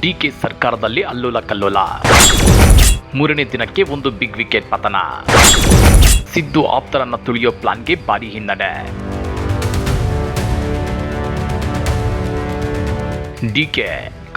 DK ಸರ್ಕಾರದಲ್ಲಿ ಅಲ್ಲೋಲ ಕಲ್ಲೋಲ. ಮೂರನೇ ದಿನಕ್ಕೆ ಒಂದು ಬಿಗ್ ವಿಕೆಟ್ ಪತನ. ಸಿದ್ದು ಆಪ್ತರನ್ನ ತುಳಿಯೋ ಪ್ಲಾನ್ಗೆ ಭಾರಿ ಹಿನ್ನಡೆ. ಡಿಕೆ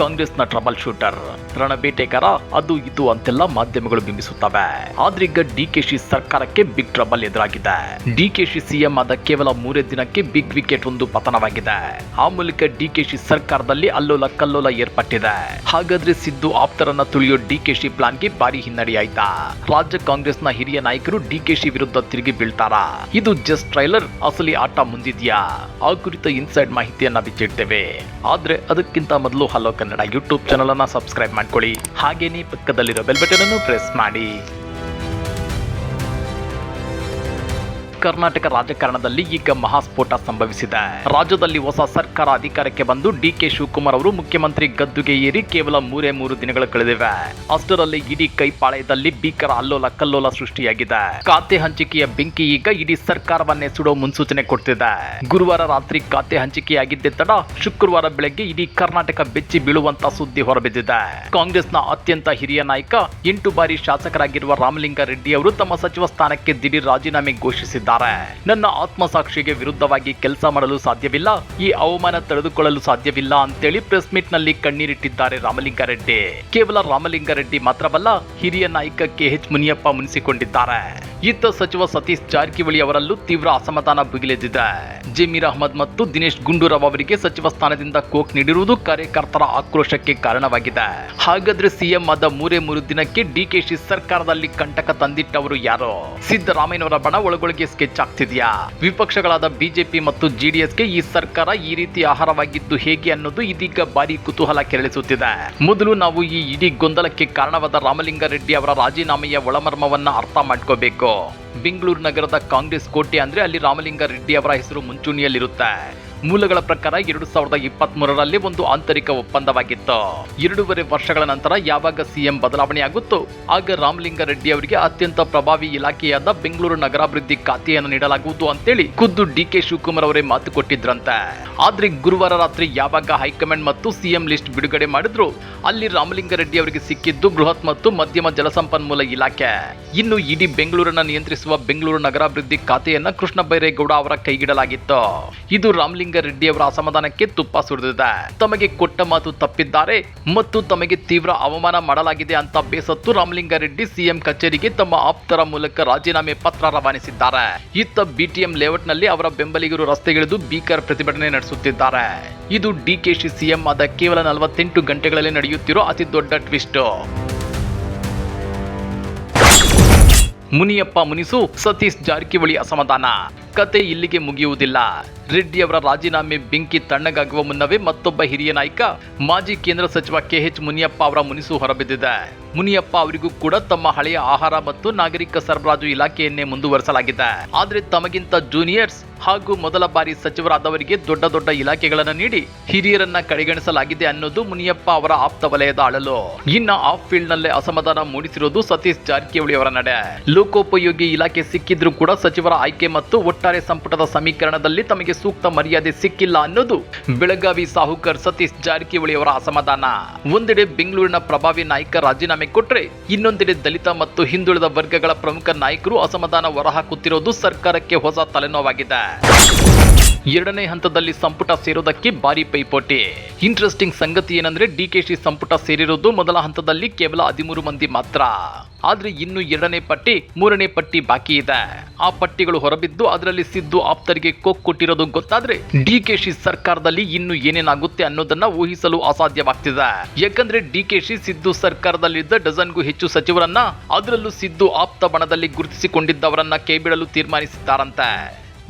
ಕಾಂಗ್ರೆಸ್ನ ಟ್ರಬಲ್ ಶೂಟರ್, ರಣಬೇಟೆಗಾರ, ಅದು ಇದು ಅಂತೆಲ್ಲ ಮಾಧ್ಯಮಗಳು ಬಿಂಬಿಸುತ್ತವೆ. ಆದ್ರೀಗ ಡಿಕೆಶಿ ಸರ್ಕಾರಕ್ಕೆ ಬಿಗ್ ಟ್ರಬಲ್ ಎದುರಾಗಿದೆ. ಡಿಕೆಶಿ ಸಿಎಂ ಆದ ಕೇವಲ 3 ದಿನಕ್ಕೆ ಬಿಗ್ ವಿಕೆಟ್ ಒಂದು ಪತನವಾಗಿದೆ. ಆ ಮೂಲಕ ಡಿಕೆಶಿ ಸರ್ಕಾರದಲ್ಲಿ ಅಲ್ಲೋಲ ಕಲ್ಲೋಲ ಏರ್ಪಟ್ಟಿದೆ. ಹಾಗಾದ್ರೆ ಸಿದ್ದು ಆಪ್ತರನ್ನ ತುಳಿಯೋ ಡಿಕೆಶಿ ಪ್ಲಾನ್ಗೆ ಭಾರಿ ಹಿನ್ನಡೆಯಾಯ್ತಾ? ರಾಜ್ಯ ಕಾಂಗ್ರೆಸ್ನ ಹಿರಿಯ ನಾಯಕರು ಡಿಕೆಶಿ ವಿರುದ್ಧ ತಿರುಗಿ ಬೀಳ್ತಾರಾ? ಇದು ಜಸ್ಟ್ ಟ್ರೈಲರ್, ಅಸಲಿ ಆಟ ಮುಂದಿದ್ಯಾ? ಆ ಕುರಿತ ಇನ್ಸೈಡ್ ಮಾಹಿತಿಯನ್ನ ಬಿಚ್ಚಿಡ್ತೇವೆ. ಆದ್ರೆ ಅದಕ್ಕಿಂತ ಮೊದಲು ಹಲೋ ಕನ್ನಡ ಯೂಟ್ಯೂಬ್ ಚಾನಲ್ ಅನ್ನ ಸಬ್ಸ್ಕ್ರೈಬ್ ಮಾಡ್ಕೊಳ್ಳಿ. ಹಾಗೇನೇ ಪಕ್ಕದಲ್ಲಿರೋ ಬೆಲ್ ಬಟನ್ ಅನ್ನು ಪ್ರೆಸ್ ಮಾಡಿ. ಕರ್ನಾಟಕ ರಾಜಕಾರಣದಲ್ಲಿ ಈಗ ಮಹಾಸ್ಫೋಟ ಸಂಭವಿಸಿದೆ. ರಾಜ್ಯದಲ್ಲಿ ಹೊಸ ಸರ್ಕಾರ ಅಧಿಕಾರಕ್ಕೆ ಬಂದು ಡಿಕೆ ಶಿವಕುಮಾರ್ ಅವರು ಮುಖ್ಯಮಂತ್ರಿ ಗದ್ದುಗೆ ಏರಿ ಕೇವಲ 3 ದಿನಗಳು ಕಳೆದಿವೆ. ಅಷ್ಟರಲ್ಲಿ ಇಡೀ ಕೈಪಾಳ್ಯದಲ್ಲಿ ಭೀಕರ ಅಲ್ಲೋಲ ಕಲ್ಲೋಲ ಸೃಷ್ಟಿಯಾಗಿದೆ. ಖಾತೆ ಹಂಚಿಕೆಯ ಬೆಂಕಿ ಈಗ ಇಡೀ ಸರ್ಕಾರವನ್ನೇ ಸುಡೋ ಮುನ್ಸೂಚನೆ ಕೊಡ್ತಿದೆ. ಗುರುವಾರ ರಾತ್ರಿ ಖಾತೆ ಹಂಚಿಕೆಯಾಗಿದ್ದ ತಡ ಶುಕ್ರವಾರ ಬೆಳಗ್ಗೆ ಇಡೀ ಕರ್ನಾಟಕ ಬೆಚ್ಚಿ ಬೀಳುವಂತ ಸುದ್ದಿ ಹೊರಬಿದ್ದಿದೆ. ಕಾಂಗ್ರೆಸ್ನ ಅತ್ಯಂತ ಹಿರಿಯ ನಾಯಕ, 8 ಬಾರಿ ಶಾಸಕರಾಗಿರುವ ರಾಮಲಿಂಗಾರೆಡ್ಡಿ ಅವರು ತಮ್ಮ ಸಚಿವ ಸ್ಥಾನಕ್ಕೆ ದಿಢೀರ್ ರಾಜೀನಾಮೆ ಘೋಷಿಸಿದ್ದಾರೆ. ನನ್ನ ಆತ್ಮಸಾಕ್ಷಿಗೆ ವಿರುದ್ಧವಾಗಿ ಕೆಲಸ ಮಾಡಲು ಸಾಧ್ಯವಿಲ್ಲ, ಈ ಅವಮಾನ ತಡೆದುಕೊಳ್ಳಲು ಸಾಧ್ಯವಿಲ್ಲ ಅಂತೇಳಿ ಪ್ರೆಸ್ ಮೀಟ್ ನಲ್ಲಿ ಕಣ್ಣೀರಿಟ್ಟಿದ್ದಾರೆ ರಾಮಲಿಂಗಾರೆಡ್ಡಿ. ಕೇವಲ ರಾಮಲಿಂಗಾರೆಡ್ಡಿ ಮಾತ್ರವಲ್ಲ, ಹಿರಿಯ ನಾಯಕ KH ಮುನಿಯಪ್ಪ ಮುನಿಸಿಕೊಂಡಿದ್ದಾರೆ. ಇತ್ತ ಸಚಿವ ಸತೀಶ್ ಜಾರಕಿಹೊಳಿ ಅವರಲ್ಲೂ ತೀವ್ರ ಅಸಮಾಧಾನ ಭುಗಿಲೆದ್ದಿದೆ. ಜಮೀರ್ ಅಹ್ಮದ್ ಮತ್ತು ದಿನೇಶ್ ಗುಂಡೂರಾವ್ ಅವರಿಗೆ ಸಚಿವ ಸ್ಥಾನದಿಂದ ಕೋಕ್ ನೀಡಿರುವುದು ಕಾರ್ಯಕರ್ತರ ಆಕ್ರೋಶಕ್ಕೆ ಕಾರಣವಾಗಿದೆ. ಹಾಗಾದ್ರೆ ಸಿಎಂ ಆದ 3 ದಿನಕ್ಕೆ ಡಿಕೆಶಿ ಸರ್ಕಾರದಲ್ಲಿ ಕಂಟಕ ತಂದಿಟ್ಟವರು ಯಾರು? ಸಿದ್ದರಾಮಯ್ಯನವರ ಬಣ ಒಳಗೊಳಗೆ ಸ್ಕೆಚ್ ಆಗ್ತಿದ್ಯಾ? ವಿಪಕ್ಷಗಳಾದ ಬಿಜೆಪಿ ಮತ್ತು ಜೆಡಿಎಸ್ಗೆ ಈ ಸರ್ಕಾರ ಈ ರೀತಿ ಆಹಾರವಾಗಿದ್ದು ಹೇಗೆ ಅನ್ನೋದು ಇದೀಗ ಭಾರಿ ಕುತೂಹಲ ಕೆರಳಿಸುತ್ತಿದೆ. ಮೊದಲು ನಾವು ಈ ಇಡೀ ಗೊಂದಲಕ್ಕೆ ಕಾರಣವಾದ ರಾಮಲಿಂಗಾರೆಡ್ಡಿ ಅವರ ರಾಜೀನಾಮೆಯ ಒಳಮರ್ಮವನ್ನ ಅರ್ಥ ಮಾಡ್ಕೋಬೇಕು. ಬೆಂಗಳೂರು ನಗರದ ಕಾಂಗ್ರೆಸ್ ಕೋಟೆ ಅಂದ್ರೆ ಅಲ್ಲಿ ರಾಮಲಿಂಗಾರೆಡ್ಡಿ ಅವರ ಹೆಸರು ಮುಂಚೂಣಿಯಲ್ಲಿರುತ್ತೆ. ಮೂಲಗಳ ಪ್ರಕಾರ 2023ರಲ್ಲಿ ಒಂದು ಆಂತರಿಕ ಒಪ್ಪಂದವಾಗಿತ್ತು. 2.5 ವರ್ಷಗಳ ನಂತರ ಯಾವಾಗ ಸಿಎಂ ಬದಲಾವಣೆ ಆಗುತ್ತೋ ಆಗ ರಾಮಲಿಂಗಾರೆಡ್ಡಿ ಅವರಿಗೆ ಅತ್ಯಂತ ಪ್ರಭಾವಿ ಇಲಾಖೆಯಾದ ಬೆಂಗಳೂರು ನಗರಾಭಿವೃದ್ಧಿ ಖಾತೆಯನ್ನು ನೀಡಲಾಗುವುದು ಅಂತೇಳಿ ಖುದ್ದು ಡಿಕೆ ಶಿವಕುಮಾರ್ ಅವರೇ ಮಾತು ಕೊಟ್ಟಿದ್ರಂತೆ. ಆದ್ರೆ ಗುರುವಾರ ರಾತ್ರಿ ಯಾವಾಗ ಹೈಕಮಾಂಡ್ ಮತ್ತು ಸಿಎಂ ಲಿಸ್ಟ್ ಬಿಡುಗಡೆ ಮಾಡಿದ್ರು ಅಲ್ಲಿ ರಾಮಲಿಂಗಾರೆಡ್ಡಿ ಅವರಿಗೆ ಸಿಕ್ಕಿದ್ದು ಬೃಹತ್ ಮತ್ತು ಮಧ್ಯಮ ಜಲಸಂಪನ್ಮೂಲ ಇಲಾಖೆ. ಇನ್ನು ಇಡೀ ಬೆಂಗಳೂರನ್ನ ನಿಯಂತ್ರಿಸುವ ಬೆಂಗಳೂರು ನಗರಾಭಿವೃದ್ಧಿ ಖಾತೆಯನ್ನ ಕೃಷ್ಣ ಬೈರೇಗೌಡ ಅವರ ಕೈಗಿಡಲಾಗಿತ್ತು. ಇದು ರಾಮಲಿಂಗಾರೆಡ್ಡಿ ಅವರ ಅಸಮಾಧಾನಕ್ಕೆ ತುಪ್ಪ ಸುರಿದಿದೆ. ತಮಗೆ ಕೊಟ್ಟ ಮಾತು ತಪ್ಪಿದ್ದಾರೆ ಮತ್ತು ತಮಗೆ ತೀವ್ರ ಅವಮಾನ ಮಾಡಲಾಗಿದೆ ಅಂತ ಬೇಸತ್ತು ರಾಮಲಿಂಗಾರೆಡ್ಡಿ ಸಿಎಂ ಕಚೇರಿಗೆ ತಮ್ಮ ಆಪ್ತರ ಮೂಲಕ ರಾಜೀನಾಮೆ ಪತ್ರ ರವಾನಿಸಿದ್ದಾರೆ. ಇತ್ತ ಬಿಟಿಎಂ ಲೇಔಟ್ ನಲ್ಲಿ ಅವರ ಬೆಂಬಲಿಗರು ರಸ್ತೆಗಿಳಿದು ಭೀಕರ ಪ್ರತಿಭಟನೆ ನಡೆಸುತ್ತಿದ್ದಾರೆ. ಇದು ಡಿಕೆಶಿ ಸಿಎಂ ಆದ ಕೇವಲ 48 ಗಂಟೆಗಳಲ್ಲಿ ನಡೆಯುತ್ತಿರೋ ಅತಿ ದೊಡ್ಡ ಟ್ವಿಸ್ಟ್. ಮುನಿಯಪ್ಪ ಮುನಿಸು, ಸತೀಶ್ ಜಾರಕಿಹೊಳಿ ಅಸಮಾಧಾನ. ಕತೆ ಇಲ್ಲಿಗೆ ಮುಗಿಯುವುದಿಲ್ಲ. ರೆಡ್ಡಿ ಅವರ ರಾಜೀನಾಮೆ ಬೆಂಕಿ ತಣ್ಣಗಾಗುವ ಮುನ್ನವೇ ಮತ್ತೊಬ್ಬ ಹಿರಿಯ ನಾಯಕ, ಮಾಜಿ ಕೇಂದ್ರ ಸಚಿವ KH ಮುನಿಯಪ್ಪ ಅವರ ಮುನಿಸು ಹೊರಬಿದ್ದಿದೆ. ಮುನಿಯಪ್ಪ ಅವರಿಗೂ ಕೂಡ ತಮ್ಮ ಹಳೆಯ ಆಹಾರ ಮತ್ತು ನಾಗರಿಕ ಸರಬರಾಜು ಇಲಾಖೆಯನ್ನೇ ಮುಂದುವರೆಸಲಾಗಿದೆ. ಆದ್ರೆ ತಮಗಿಂತ ಜೂನಿಯರ್ಸ್ ಹಾಗೂ ಮೊದಲ ಬಾರಿ ಸಚಿವರಾದವರಿಗೆ ದೊಡ್ಡ ಇಲಾಖೆಗಳನ್ನು ನೀಡಿ ಹಿರಿಯರನ್ನ ಕಡೆಗಣಿಸಲಾಗಿದೆ ಅನ್ನೋದು ಮುನಿಯಪ್ಪ ಅವರ ಆಪ್ತ ವಲಯದ ಅಳಲು. ಇನ್ನ ಆಫ್ ಫೀಲ್ಡ್ ನಲ್ಲೇ ಅಸಮಾಧಾನ ಮೂಡಿಸಿರುವುದು ಸತೀಶ್ ಜಾರಕಿಹೊಳಿ ಅವರ ನಡೆ. ಲೋಕೋಪಯೋಗಿ ಇಲಾಖೆ ಸಿಕ್ಕಿದ್ರೂ ಕೂಡ ಸಚಿವರ ಆಯ್ಕೆ ಮತ್ತು ಒಟ್ಟಾರೆ ಸಂಪುಟದ ಸಮೀಕರಣದಲ್ಲಿ ತಮಗೆ ಸೂಕ್ತ ಮರ್ಯಾದೆ ಸಿಕ್ಕಿಲ್ಲ ಅನ್ನೋದು ಬೆಳಗಾವಿ ಸಾಹುಕರ್ ಸತೀಶ್ ಜಾರಕಿಹೊಳಿ ಅವರ ಅಸಮಾಧಾನ. ಒಂದೆಡೆ ಬೆಂಗಳೂರಿನ ಪ್ರಭಾವಿ ನಾಯಕ ರಾಜೀನಾಮೆ ಕೊಟ್ರೆ ಇನ್ನೊಂದೆಡೆ ದಲಿತ ಮತ್ತು ಹಿಂದುಳಿದ ವರ್ಗಗಳ ಪ್ರಮುಖ ನಾಯಕರು ಅಸಮಾಧಾನ ಹೊರಹಾಕುತ್ತಿರುವುದು ಸರ್ಕಾರಕ್ಕೆ ಹೊಸ ತಲೆನೋವಾಗಿದೆ. 2ನೇ ಹಂತದಲ್ಲಿ ಸಂಪುಟ ಸೇರೋದಕ್ಕೆ ಭಾರಿ ಪೈಪೋಟಿ. ಇಂಟ್ರೆಸ್ಟಿಂಗ್ ಸಂಗತಿ ಏನಂದ್ರೆ ಡಿಕೆಶಿ ಸಂಪುಟ ಸೇರಿರೋದು ಮೊದಲ ಹಂತದಲ್ಲಿ ಕೇವಲ 13 ಮಂದಿ ಮಾತ್ರ. ಆದ್ರೆ ಇನ್ನು 2ನೇ ಪಟ್ಟಿ 3ನೇ ಪಟ್ಟಿ ಬಾಕಿ ಇದೆ. ಆ ಪಟ್ಟಿಗಳು ಹೊರಬಿದ್ದು ಅದರಲ್ಲಿ ಸಿದ್ದು ಆಪ್ತರಿಗೆ ಕೊಕ್ ಕೊಟ್ಟಿರೋದು ಗೊತ್ತಾದ್ರೆ ಡಿಕೆಶಿ ಸರ್ಕಾರದಲ್ಲಿ ಇನ್ನು ಏನೇನಾಗುತ್ತೆ ಅನ್ನೋದನ್ನ ಊಹಿಸಲು ಅಸಾಧ್ಯವಾಗ್ತಿದೆ. ಯಾಕಂದ್ರೆ ಡಿಕೆಶಿ ಸಿದ್ದು ಸರ್ಕಾರದಲ್ಲಿದ್ದ ಡಜನ್ಗೂ ಹೆಚ್ಚು ಸಚಿವರನ್ನ, ಅದರಲ್ಲೂ ಸಿದ್ದು ಆಪ್ತ ಬಣದಲ್ಲಿ ಗುರುತಿಸಿಕೊಂಡಿದ್ದವರನ್ನ ಕೈಬಿಡಲು ತೀರ್ಮಾನಿಸಿದ್ದಾರಂತೆ.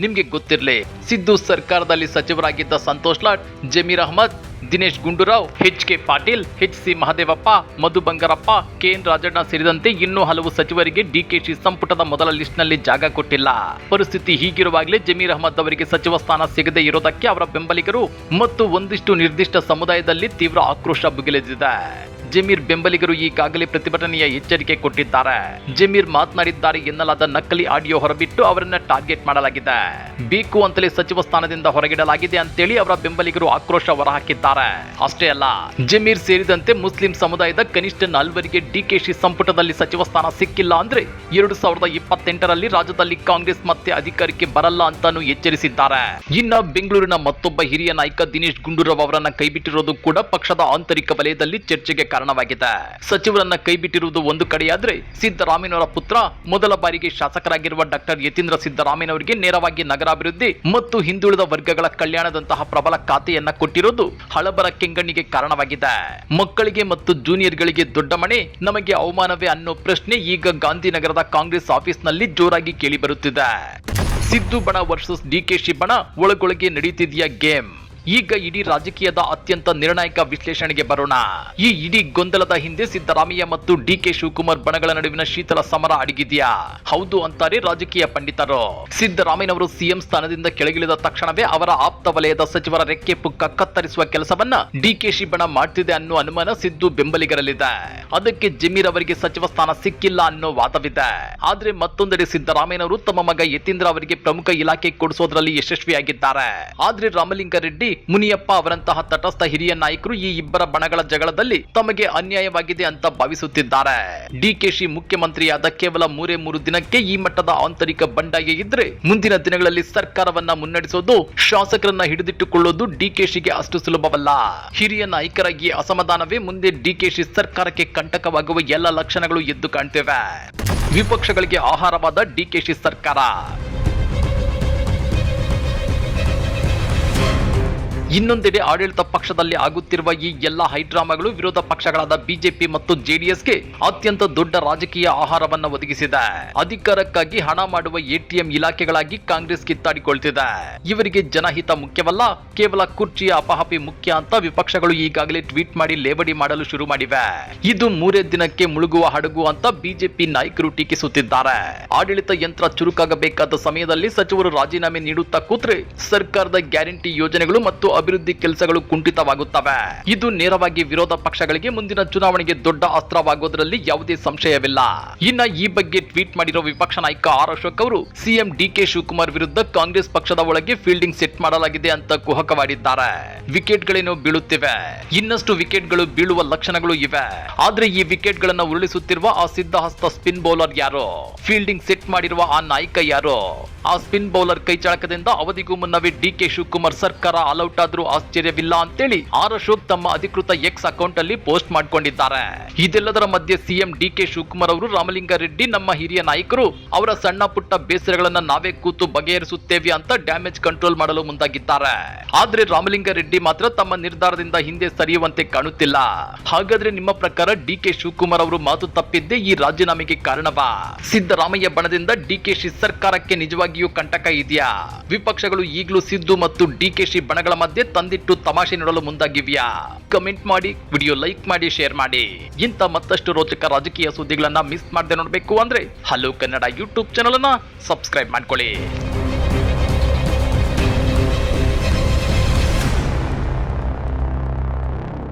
ನಿಮ್ಗೆ ಗೊತ್ತಿರಲಿ, ಸಿದ್ದು ಸರ್ಕಾರದಲ್ಲಿ ಸಚಿವರಾಗಿದ್ದ Santosh Lad, Zameer Ahmed, Dinesh Gundu Rao, HK Patil, HC Mahadevappa, Madhu Bangarappa, KN Rajanna ಸೇರಿದಂತೆ ಇನ್ನೂ ಹಲವು ಸಚಿವರಿಗೆ ಡಿಕೆಶಿ ಸಂಪುಟದ ಮೊದಲ ಲಿಸ್ಟ್ ನಲ್ಲಿ ಜಾಗ ಕೊಟ್ಟಿಲ್ಲ. ಪರಿಸ್ಥಿತಿ ಹೀಗಿರುವಾಗಲೇ ಜಮೀರ್ ಅಹ್ಮದ್ ಅವರಿಗೆ ಸಚಿವ ಸ್ಥಾನ ಸಿಗದೆ ಇರೋದಕ್ಕೆ ಅವರ ಬೆಂಬಲಿಗರು ಮತ್ತು ಒಂದಿಷ್ಟು ನಿರ್ದಿಷ್ಟ ಸಮುದಾಯದಲ್ಲಿ ತೀವ್ರ ಆಕ್ರೋಶ ಭುಗಿಲೆದ್ದಿದೆ. ಜಮೀರ್ ಬೆಂಬಲಿಗರು ಈಗಾಗಲೇ ಪ್ರತಿಭಟನೆಯ ಎಚ್ಚರಿಕೆ ಕೊಟ್ಟಿದ್ದಾರೆ. ಜಮೀರ್ ಮಾತನಾಡಿದ್ದಾರೆ ಎನ್ನಲಾದ ನಕಲಿ ಆಡಿಯೋ ಹೊರಬಿಟ್ಟು ಅವರನ್ನ ಟಾರ್ಗೆಟ್ ಮಾಡಲಾಗಿದೆ. ಬೇಕು ಅಂತಲೇ ಸಚಿವ ಸ್ಥಾನದಿಂದ ಹೊರಗಿಡಲಾಗಿದೆ ಅಂತೇಳಿ ಅವರ ಬೆಂಬಲಿಗರು ಆಕ್ರೋಶ ಹೊರಹಾಕಿದ್ದಾರೆ. ಅಷ್ಟೇ ಅಲ್ಲ, ಜಮೀರ್ ಸೇರಿದಂತೆ ಮುಸ್ಲಿಂ ಸಮುದಾಯದ ಕನಿಷ್ಠ 4 ಡಿಕೆಶಿ ಸಂಪುಟದಲ್ಲಿ ಸಚಿವ ಸ್ಥಾನ ಸಿಕ್ಕಿಲ್ಲ ಅಂದ್ರೆ 2028ರಲ್ಲಿ ರಾಜ್ಯದಲ್ಲಿ ಕಾಂಗ್ರೆಸ್ ಮತ್ತೆ ಅಧಿಕಾರಕ್ಕೆ ಬರಲ್ಲ ಅಂತಾನು ಎಚ್ಚರಿಸಿದ್ದಾರೆ. ಇನ್ನ ಬೆಂಗಳೂರಿನ ಮತ್ತೊಬ್ಬ ಹಿರಿಯ ನಾಯಕ ದಿನೇಶ್ ಗುಂಡೂರಾವ್ ಅವರನ್ನ ಕೈಬಿಟ್ಟಿರೋದು ಕೂಡ ಪಕ್ಷದ ಆಂತರಿಕ ವಲಯದಲ್ಲಿ ಚರ್ಚೆಗೆ ಕಾರಣವಾಗಿದೆ. ಸಚಿವರನ್ನ ಕೈಬಿಟ್ಟಿರುವುದು ಒಂದು ಕಡೆಯಾದ್ರೆ, ಸಿದ್ದರಾಮಯ್ಯನವರ ಪುತ್ರ ಮೊದಲ ಬಾರಿಗೆ ಶಾಸಕರಾಗಿರುವ ಡಾಕ್ಟರ್ ಯತೀಂದ್ರ ಸಿದ್ದರಾಮಯ್ಯನವರಿಗೆ ನೇರವಾಗಿ ನಗರಾಭಿವೃದ್ಧಿ ಮತ್ತು ಹಿಂದುಳಿದ ವರ್ಗಗಳ ಕಲ್ಯಾಣದಂತಹ ಪ್ರಬಲ ಖಾತೆಯನ್ನ ಕೊಟ್ಟಿರೋದು ಹಳಬರ ಕೆಂಗಣ್ಣಿಗೆ ಕಾರಣವಾಗಿದೆ. ಮಕ್ಕಳಿಗೆ ಮತ್ತು ಜೂನಿಯರ್ಗಳಿಗೆ ದೊಡ್ಡ ಮನೆ, ನಮಗೆ ಅವಮಾನವೇ ಅನ್ನೋ ಪ್ರಶ್ನೆ ಈಗ ಗಾಂಧಿನಗರದ ಕಾಂಗ್ರೆಸ್ ಆಫೀಸ್ನಲ್ಲಿ ಜೋರಾಗಿ ಕೇಳಿ ಬರುತ್ತಿದೆ. ಸಿದ್ದು ಬಣ ವರ್ಸಸ್ ಡಿಕೆಶಿ ಬಣ ಒಳಗೊಳಗೆ ನಡೀತಿದೆಯಾ ಗೇಮ್? ಈಗ ಇಡೀ ರಾಜಕೀಯದ ಅತ್ಯಂತ ನಿರ್ಣಾಯಕ ವಿಶ್ಲೇಷಣೆಗೆ ಬರೋಣ. ಈ ಇಡೀ ಗೊಂದಲದ ಹಿಂದೆ ಸಿದ್ದರಾಮಯ್ಯ ಮತ್ತು ಡಿಕೆ ಶಿವಕುಮಾರ್ ಬಣಗಳ ನಡುವಿನ ಶೀತಲ ಸಮರ ಅಡಗಿದೆಯಾ? ಹೌದು ಅಂತಾರೆ ರಾಜಕೀಯ ಪಂಡಿತರು. ಸಿದ್ದರಾಮಯ್ಯನವರು ಸಿಎಂ ಸ್ಥಾನದಿಂದ ಕೆಳಗಿಳಿದ ತಕ್ಷಣವೇ ಅವರ ಆಪ್ತ ವಲಯದ ಸಚಿವರ ರೆಕ್ಕೆ ಪುಕ್ಕ ಕತ್ತರಿಸುವ ಕೆಲಸವನ್ನ ಡಿಕೆಶಿ ಬಣ ಮಾಡ್ತಿದೆ ಅನ್ನೋ ಅನುಮಾನ ಸಿದ್ದು ಬೆಂಬಲಿಗರಲ್ಲಿದೆ. ಅದಕ್ಕೆ ಜಮೀರ್ ಅವರಿಗೆ ಸಚಿವ ಸ್ಥಾನ ಸಿಕ್ಕಿಲ್ಲ ಅನ್ನೋ ವಾದವಿದೆ. ಆದ್ರೆ ಮತ್ತೊಂದೆಡೆ ಸಿದ್ದರಾಮಯ್ಯನವರು ತಮ್ಮ ಮಗ ಯತೀಂದ್ರ ಅವರಿಗೆ ಪ್ರಮುಖ ಇಲಾಖೆ ಕೊಡಿಸೋದ್ರಲ್ಲಿ ಯಶಸ್ವಿಯಾಗಿದ್ದಾರೆ. ಆದ್ರೆ ರಾಮಲಿಂಗಾರೆಡ್ಡಿ, ಮುನಿಯಪ್ಪ ಅವರಂತಹ ತಟಸ್ಥ ಹಿರಿಯ ನಾಯಕರು ಈ ಇಬ್ಬರ ಬಣಗಳ ಜಗಳದಲ್ಲಿ ತಮಗೆ ಅನ್ಯಾಯವಾಗಿದೆ ಅಂತ ಭಾವಿಸುತ್ತಿದ್ದಾರೆ. ಡಿಕೆಶಿ ಮುಖ್ಯಮಂತ್ರಿಯಾದ ಕೇವಲ 3 ದಿನಕ್ಕೆ ಈ ಮಟ್ಟದ ಆಂತರಿಕ ಬಂಡಾಯ ಇದ್ರೆ, ಮುಂದಿನ ದಿನಗಳಲ್ಲಿ ಸರ್ಕಾರವನ್ನ ಮುನ್ನಡೆಸೋದು, ಶಾಸಕರನ್ನ ಹಿಡಿದಿಟ್ಟುಕೊಳ್ಳೋದು ಡಿಕೆಶಿಗೆ ಅಷ್ಟು ಸುಲಭವಲ್ಲ. ಹಿರಿಯ ನಾಯಕರ ಈ ಅಸಮಾಧಾನವೇ ಮುಂದೆ ಡಿಕೆಶಿ ಸರ್ಕಾರಕ್ಕೆ ಕಂಟಕವಾಗುವ ಎಲ್ಲ ಲಕ್ಷಣಗಳು ಎದ್ದು ಕಾಣ್ತಿವೆ. ವಿಪಕ್ಷಗಳಿಗೆ ಆಹಾರವಾದ ಡಿಕೆಶಿ ಸರ್ಕಾರ. ಇನ್ನೊಂದೆಡೆ ಆಡಳಿತ ಪಕ್ಷದಲ್ಲಿ ಆಗುತ್ತಿರುವ ಈ ಎಲ್ಲ ಹೈಡ್ರಾಮಾಗಳು ವಿರೋಧ ಪಕ್ಷಗಳಾದ ಬಿಜೆಪಿ ಮತ್ತು ಜೆಡಿಎಸ್ಗೆ ಅತ್ಯಂತ ದೊಡ್ಡ ರಾಜಕೀಯ ಆಹಾರವನ್ನು ಒದಗಿಸಿದೆ. ಅಧಿಕಾರಕ್ಕಾಗಿ ಹಣ ಮಾಡುವ ಎಟಿಎಂ ಇಲಾಖೆಗಳಾಗಿ ಕಾಂಗ್ರೆಸ್ ಕಿತ್ತಾಡಿಕೊಳ್ತಿದೆ. ಇವರಿಗೆ ಜನಹಿತ ಮುಖ್ಯವಲ್ಲ, ಕೇವಲ ಕುರ್ಚಿಯ ಅಪಹಾಪಿ ಮುಖ್ಯ ಅಂತ ವಿಪಕ್ಷಗಳು ಈಗಾಗಲೇ ಟ್ವೀಟ್ ಮಾಡಿ ಲೇವಡಿ ಮಾಡಲು ಶುರು ಮಾಡಿವೆ. ಇದು 3 ದಿನಕ್ಕೆ ಮುಳುಗುವ ಹಡಗು ಅಂತ ಬಿಜೆಪಿ ನಾಯಕರು ಟೀಕಿಸುತ್ತಿದ್ದಾರೆ. ಆಡಳಿತ ಯಂತ್ರ ಚುರುಕಾಗಬೇಕಾದ ಸಮಯದಲ್ಲಿ ಸಚಿವರು ರಾಜೀನಾಮೆ ನೀಡುತ್ತಾ ಕೂತ್ರೆ ಸರ್ಕಾರದ ಗ್ಯಾರಂಟಿ ಯೋಜನೆಗಳು ಮತ್ತು ಅಭಿವೃದ್ಧಿ ಕೆಲಸಗಳು ಕುಂಠಿತವಾಗುತ್ತವೆ. ಇದು ನೇರವಾಗಿ ವಿರೋಧ ಪಕ್ಷಗಳಿಗೆ ಮುಂದಿನ ಚುನಾವಣೆಗೆ ದೊಡ್ಡ ಅಸ್ತ್ರವಾಗೋದ್ರಲ್ಲಿ ಯಾವುದೇ ಸಂಶಯವಿಲ್ಲ. ಇನ್ನ ಈ ಬಗ್ಗೆ ಟ್ವೀಟ್ ಮಾಡಿರೋ ವಿಪಕ್ಷ ನಾಯಕ ಆರ್ ಅಶೋಕ್ ಅವರು ಸಿಎಂ ಡಿಕೆ ಶಿವಕುಮಾರ್ ವಿರುದ್ಧ ಕಾಂಗ್ರೆಸ್ ಪಕ್ಷದ ಒಳಗೆ ಫೀಲ್ಡಿಂಗ್ ಸೆಟ್ ಮಾಡಲಾಗಿದೆ ಅಂತ ಕುಹಕವಾಡಿದ್ದಾರೆ. ವಿಕೆಟ್ಗಳೇನೋ ಬೀಳುತ್ತಿವೆ, ಇನ್ನಷ್ಟು ವಿಕೆಟ್ಗಳು ಬೀಳುವ ಲಕ್ಷಣಗಳು ಇವೆ. ಆದ್ರೆ ಈ ವಿಕೆಟ್ ಗಳನ್ನ ಉರುಳಿಸುತ್ತಿರುವ ಆ ಸಿದ್ಧಹಸ್ತ ಸ್ಪಿನ್ ಬೌಲರ್ ಯಾರು? ಫೀಲ್ಡಿಂಗ್ ಸೆಟ್ ಮಾಡಿರುವ ಆ ನಾಯಕ ಯಾರು? ಆ ಸ್ಪಿನ್ ಬೌಲರ್ ಕೈಚಳಕದಿಂದ ಅವಧಿಗೂ ಮುನ್ನವೇ ಡಿಕೆ ಶಿವಕುಮಾರ್ ಸರ್ಕಾರ ಆಲ್ಔಟ್ ಆದ್ರೂ ಆಶ್ಚರ್ಯವಿಲ್ಲ ಅಂತೇಳಿ ಆರ್ ಅಶೋಕ್ ತಮ್ಮ ಅಧಿಕೃತ ಎಕ್ಸ್ ಅಕೌಂಟ್ ಅಲ್ಲಿ ಪೋಸ್ಟ್ ಮಾಡ್ಕೊಂಡಿದ್ದಾರೆ. ಇದೆಲ್ಲದರ ಮಧ್ಯೆ ಸಿಎಂ ಡಿಕೆ ಶಿವಕುಮಾರ್ ಅವರು ರಾಮಲಿಂಗಾರೆಡ್ಡಿ ನಮ್ಮ ಹಿರಿಯ ನಾಯಕರು, ಅವರ ಸಣ್ಣ ಪುಟ್ಟ ಬೇಸರಗಳನ್ನ ನಾವೇ ಕೂತು ಬಗೆಹರಿಸುತ್ತೇವೆ ಅಂತ ಡ್ಯಾಮೇಜ್ ಕಂಟ್ರೋಲ್ ಮಾಡಲು ಮುಂದಾಗಿದ್ದಾರೆ. ಆದ್ರೆ ರಾಮಲಿಂಗಾರೆಡ್ಡಿ ಮಾತ್ರ ತಮ್ಮ ನಿರ್ಧಾರದಿಂದ ಹಿಂದೆ ಸರಿಯುವಂತೆ ಕಾಣುತ್ತಿಲ್ಲ. ಹಾಗಾದ್ರೆ ನಿಮ್ಮ ಪ್ರಕಾರ ಡಿಕೆ ಶಿವಕುಮಾರ್ ಅವರು ಮಾತು ತಪ್ಪಿದ್ದೇ ಈ ರಾಜೀನಾಮೆಗೆ ಕಾರಣವಾ? ಸಿದ್ದರಾಮಯ್ಯ ಬಣದಿಂದ ಡಿಕೆಶಿ ಸರ್ಕಾರಕ್ಕೆ ನಿಜವಾಗಿಯೂ ಕಂಟಕ ಇದೆಯಾ? ವಿಪಕ್ಷಗಳು ಈಗಲೂ ಸಿದ್ದು ಮತ್ತು ಡಿಕೆಶಿ ಬಣಗಳ ಮಧ್ಯೆ ತಂದಿಟ್ಟು ತಮಾಷೆ ನೋಡಲು ಮುಂದಾಗಿವ್ಯಾ? ಕಮೆಂಟ್ ಮಾಡಿ, ವಿಡಿಯೋ ಲೈಕ್ ಮಾಡಿ, ಶೇರ್ ಮಾಡಿ. ಇಂಥ ಮತ್ತಷ್ಟು ರೋಚಕ ರಾಜಕೀಯ ಸುದ್ದಿಗಳನ್ನ ಮಿಸ್ ಮಾಡದೆ ನೋಡಬೇಕು ಅಂದ್ರೆ ಹಲೋ ಕನ್ನಡ ಯೂಟ್ಯೂಬ್ ಚಾನಲ್ ಅನ್ನ ಸಬ್ಸ್ಕ್ರೈಬ್ ಮಾಡ್ಕೊಳ್ಳಿ.